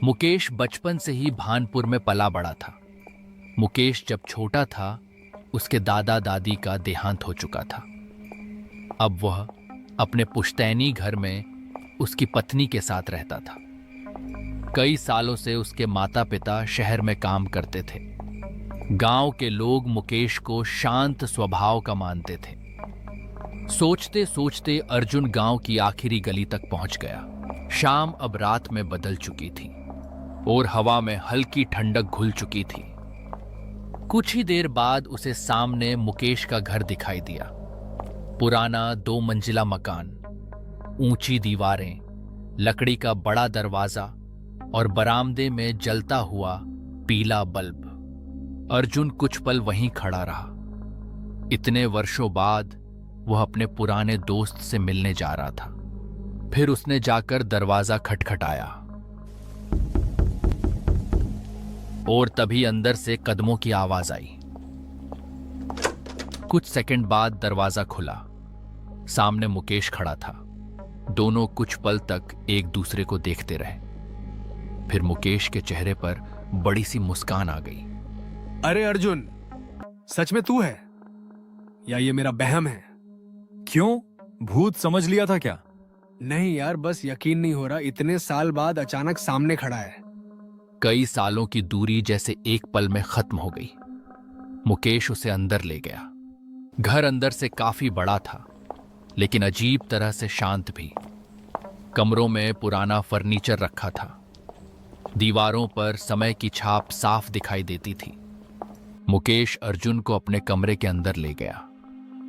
मुकेश बचपन से ही भानपुर में पला बड़ा था। मुकेश जब छोटा था उसके दादा दादी का देहांत हो चुका था। अब वह अपने पुश्तैनी घर में उसकी पत्नी के साथ रहता था। कई सालों से उसके माता पिता शहर में काम करते थे। गांव के लोग मुकेश को शांत स्वभाव का मानते थे। सोचते सोचते अर्जुन गांव की आखिरी गली तक पहुंच गया। शाम अब रात में बदल चुकी थी और हवा में हल्की ठंडक घुल चुकी थी। कुछ ही देर बाद उसे सामने मुकेश का घर दिखाई दिया। पुराना 2 मंजिला मकान, ऊंची दीवारें, लकड़ी का बड़ा दरवाजा और बरामदे में जलता हुआ पीला बल्ब। अर्जुन कुछ पल वहीं खड़ा रहा। इतने वर्षों बाद वह अपने पुराने दोस्त से मिलने जा रहा था। फिर उसने जाकर दरवाजा खटखटाया और तभी अंदर से कदमों की आवाज आई। कुछ सेकंड बाद दरवाजा खुला। सामने मुकेश खड़ा था। दोनों कुछ पल तक एक दूसरे को देखते रहे। फिर मुकेश के चेहरे पर बड़ी सी मुस्कान आ गई। अरे अर्जुन, सच में तू है या ये मेरा बहम है? क्यों, भूत समझ लिया था क्या? नहीं यार, बस यकीन नहीं हो रहा, इतने साल बाद अचानक सामने खड़ा है। कई सालों की दूरी जैसे एक पल में खत्म हो गई। मुकेश उसे अंदर ले गया। घर अंदर से काफी बड़ा था, लेकिन अजीब तरह से शांत भी। कमरों में पुराना फर्नीचर रखा था। दीवारों पर समय की छाप साफ दिखाई देती थी। मुकेश अर्जुन को अपने कमरे के अंदर ले गया।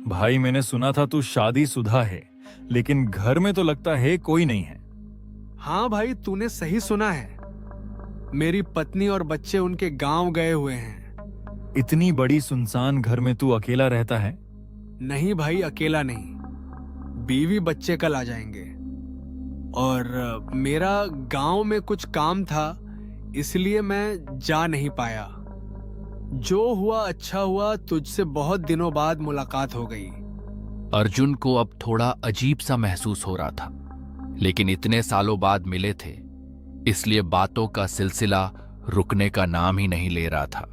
भाई, मैंने सुना था तू शादीशुदा है, लेकिन घर में तो लगता है कोई नहीं है। हाँ भाई, तूने सही सुना है। मेरी पत्नी और बच्चे उनके गांव गए हुए हैं। इतनी बड़ी सुनसान घर में तू अकेला रहता है? नहीं भाई, अकेला नहीं, बीवी बच्चे कल आ जाएंगे। और मेरा गांव में कुछ काम था, इसलिए मैं जा नहीं पाया। जो हुआ अच्छा हुआ, तुझसे बहुत दिनों बाद मुलाकात हो गई। अर्जुन को अब थोड़ा अजीब सा महसूस हो रहा था, लेकिन इतने सालों बाद मिले थे, इसलिए बातों का सिलसिला रुकने का नाम ही नहीं ले रहा था।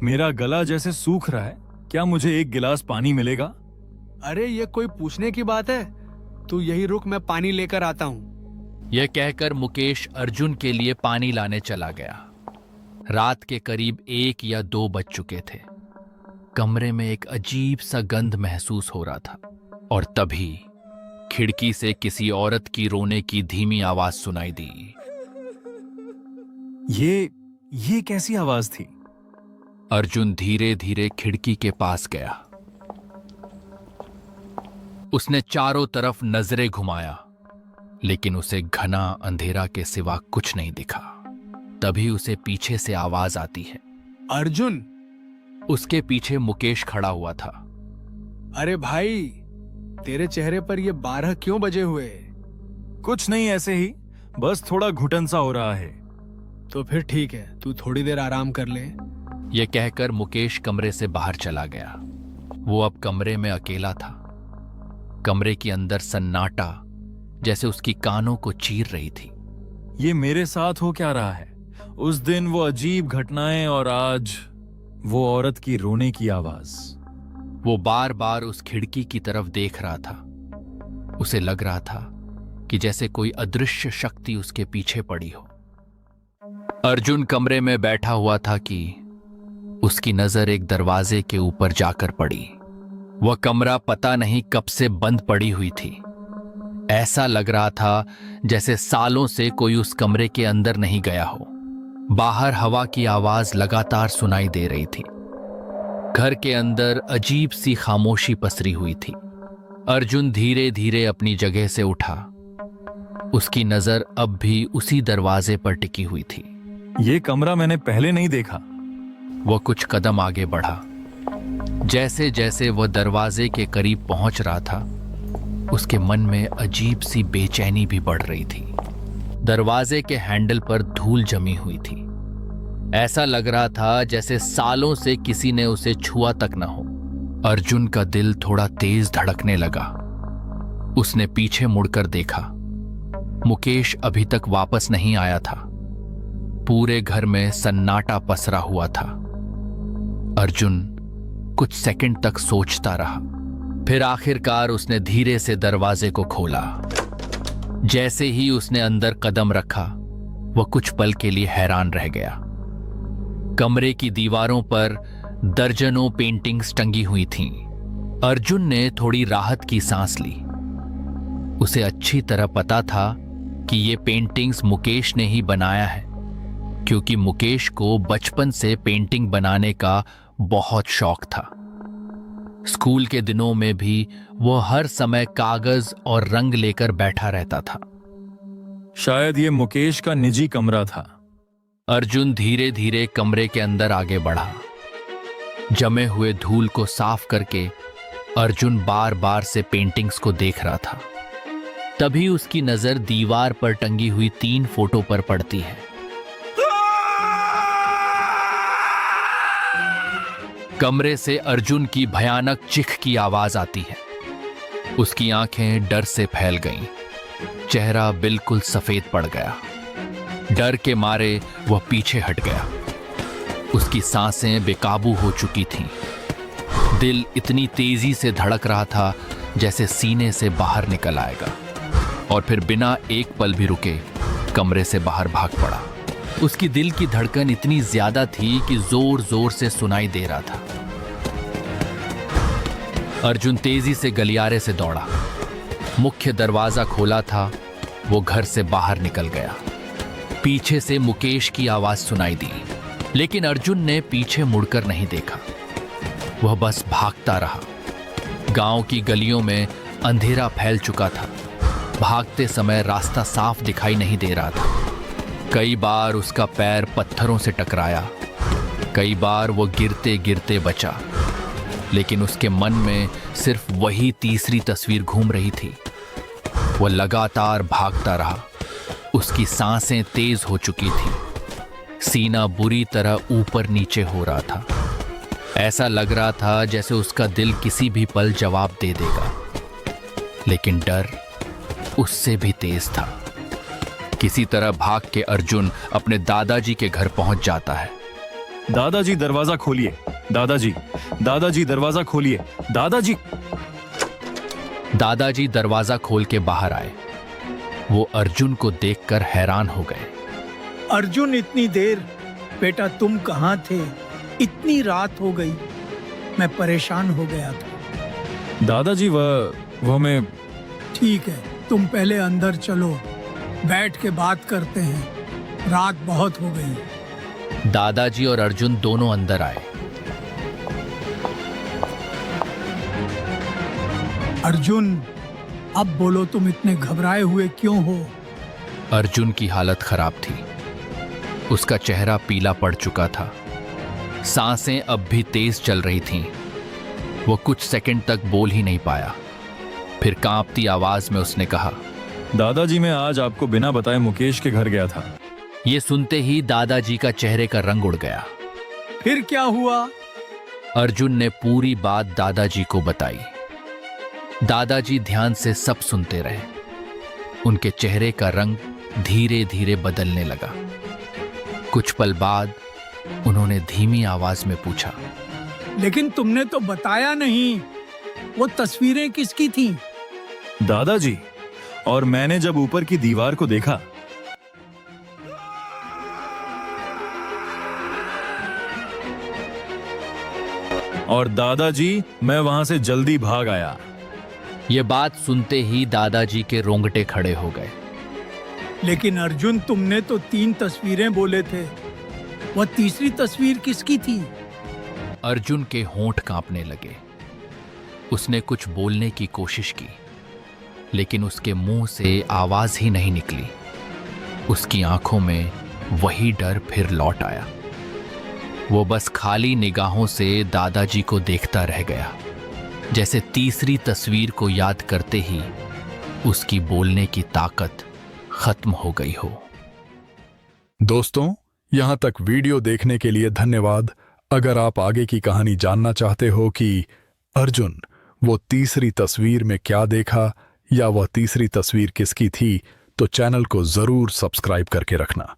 मेरा गला जैसे सूख रहा है, क्या मुझे एक गिलास पानी मिलेगा? अरे ये कोई पूछने की बात है? तू यही रुक, मैं पानी लेकर आता हूं। यह कहकर मुकेश अर्जुन के लिए पानी लाने चला गया। रात के करीब 1 या 2 बज चुके थे। कमरे में एक अजीब सा गंध महसूस हो रहा था और तभी खिड़की से किसी औरत की रोने की धीमी आवाज सुनाई दी। ये कैसी आवाज थी? अर्जुन धीरे धीरे खिड़की के पास गया। उसने चारों तरफ नजरें घुमाया, लेकिन उसे घना अंधेरा के सिवा कुछ नहीं दिखा। तभी उसे पीछे से आवाज आती है। अर्जुन! उसके पीछे मुकेश खड़ा हुआ था। अरे भाई, तेरे चेहरे पर ये 12 क्यों बजे हुए? कुछ नहीं, ऐसे ही, बस थोड़ा घुटन सा हो रहा है। तो फिर ठीक है, तू थोड़ी देर आराम कर ले। यह कहकर मुकेश कमरे से बाहर चला गया। वो अब कमरे में अकेला था। कमरे के अंदर सन्नाटा जैसे उसकी कानों को चीर रही थी। ये मेरे साथ हो क्या रहा है? उस दिन वो अजीब घटनाएं और आज वो औरत की रोने की आवाज। वो बार बार उस खिड़की की तरफ देख रहा था। उसे लग रहा था कि जैसे कोई अदृश्य शक्ति उसके पीछे पड़ी हो। अर्जुन कमरे में बैठा हुआ था कि उसकी नजर एक दरवाजे के ऊपर जाकर पड़ी। वह कमरा पता नहीं कब से बंद पड़ी हुई थी। ऐसा लग रहा था जैसे सालों से कोई उस कमरे के अंदर नहीं गया हो। बाहर हवा की आवाज लगातार सुनाई दे रही थी। घर के अंदर अजीब सी खामोशी पसरी हुई थी। अर्जुन धीरे धीरे अपनी जगह से उठा। उसकी नजर अब भी उसी दरवाजे पर टिकी हुई थी। ये कमरा मैंने पहले नहीं देखा। वह कुछ कदम आगे बढ़ा। जैसे जैसे वह दरवाजे के करीब पहुंच रहा था, उसके मन में अजीब सी बेचैनी भी बढ़ रही थी। दरवाजे के हैंडल पर धूल जमी हुई थी। ऐसा लग रहा था जैसे सालों से किसी ने उसे छुआ तक न हो। अर्जुन का दिल थोड़ा तेज धड़कने लगा। उसने पीछे मुड़कर देखा। मुकेश अभी तक वापस नहीं आया था। पूरे घर में सन्नाटा पसरा हुआ था। अर्जुन कुछ सेकंड तक सोचता रहा, फिर आखिरकार उसने धीरे से दरवाजे को खोला। जैसे ही उसने अंदर कदम रखा, वह कुछ पल के लिए हैरान रह गया। कमरे की दीवारों पर दर्जनों पेंटिंग्स टंगी हुई थीं। अर्जुन ने थोड़ी राहत की सांस ली। उसे अच्छी तरह पता था कि ये पेंटिंग्स मुकेश ने ही बनाया है, क्योंकि मुकेश को बचपन से पेंटिंग बनाने का बहुत शौक था। स्कूल के दिनों में भी वो हर समय कागज और रंग लेकर बैठा रहता था। शायद ये मुकेश का निजी कमरा था। अर्जुन धीरे धीरे कमरे के अंदर आगे बढ़ा। जमे हुए धूल को साफ करके अर्जुन बार बार से पेंटिंग्स को देख रहा था। तभी उसकी नजर दीवार पर टंगी हुई 3 फोटो पर पड़ती है। कमरे से अर्जुन की भयानक चिख की आवाज आती है। उसकी आंखें डर से फैल गईं। चेहरा बिल्कुल सफेद पड़ गया। डर के मारे वह पीछे हट गया। उसकी सांसें बेकाबू हो चुकी थीं। दिल इतनी तेजी से धड़क रहा था जैसे सीने से बाहर निकल आएगा, और फिर बिना एक पल भी रुके कमरे से बाहर भाग पड़ा। उसकी दिल की धड़कन इतनी ज्यादा थी कि जोर जोर से सुनाई दे रहा था। अर्जुन तेजी से गलियारे से दौड़ा। मुख्य दरवाजा खोला था। वो घर से बाहर निकल गया। पीछे से मुकेश की आवाज सुनाई दी, लेकिन अर्जुन ने पीछे मुड़कर नहीं देखा। वह बस भागता रहा। गांव की गलियों में अंधेरा फैल चुका था। भागते समय रास्ता साफ दिखाई नहीं दे रहा था। कई बार उसका पैर पत्थरों से टकराया। कई बार वो गिरते गिरते बचा, लेकिन उसके मन में सिर्फ वही तीसरी तस्वीर घूम रही थी। वह लगातार भागता रहा। उसकी सांसें तेज हो चुकी थी। सीना बुरी तरह ऊपर नीचे हो रहा था। ऐसा लग रहा था जैसे उसका दिल किसी भी पल जवाब दे देगा, लेकिन डर उससे भी तेज था। किसी तरह भाग के अर्जुन अपने दादाजी के घर पहुंच जाता है। दादाजी दरवाजा खोलिए, दादाजी, दादाजी दरवाजा खोलिए, दादाजी। दादाजी दरवाजा खोल के बाहर आए। वो अर्जुन को देखकर हैरान हो गए। अर्जुन, इतनी देर? बेटा तुम कहाँ थे? इतनी रात हो गई। मैं परेशान हो गया था। दादाजी वो मैं ठीक है, तुम पहले अंदर चलो, बैठ के बात करते हैं। रात बहुत हो गई। दादाजी और अर्जुन दोनों अंदर आए। अर्जुन, अब बोलो, तुम इतने घबराए हुए क्यों हो? अर्जुन की हालत खराब थी। उसका चेहरा पीला पड़ चुका था। सांसें अब भी तेज चल रही थीं। वो कुछ सेकंड तक बोल ही नहीं पाया। फिर कांपती आवाज में उसने कहा, दादाजी, मैं आज आपको बिना बताए मुकेश के घर गया था। ये सुनते ही दादाजी का चेहरे का रंग उड़ गया। फिर क्या हुआ? अर्जुन ने पूरी बात दादाजी को बताई। दादाजी ध्यान से सब सुनते रहे। उनके चेहरे का रंग धीरे धीरे बदलने लगा। कुछ पल बाद उन्होंने धीमी आवाज में पूछा, लेकिन तुमने तो बताया नहीं, वो तस्वीरें किसकी थीं? दादाजी, और मैंने जब ऊपर की दीवार को देखा, और दादाजी, मैं वहां से जल्दी भाग आया। यह बात सुनते ही दादाजी के रोंगटे खड़े हो गए। लेकिन अर्जुन, तुमने तो 3 तस्वीरें बोले थे। वह तीसरी तस्वीर किसकी थी? अर्जुन के होंठ कांपने लगे। उसने कुछ बोलने की कोशिश की, लेकिन उसके मुंह से आवाज ही नहीं निकली। उसकी आंखों में वही डर फिर लौट आया। वो बस खाली निगाहों से दादाजी को देखता रह गया, जैसे तीसरी तस्वीर को याद करते ही उसकी बोलने की ताकत खत्म हो गई हो। दोस्तों, यहां तक वीडियो देखने के लिए धन्यवाद। अगर आप आगे की कहानी जानना चाहते हो कि अर्जुन वो तीसरी तस्वीर में क्या देखा या वह तीसरी तस्वीर किसकी थी, तो चैनल को जरूर सब्सक्राइब करके रखना।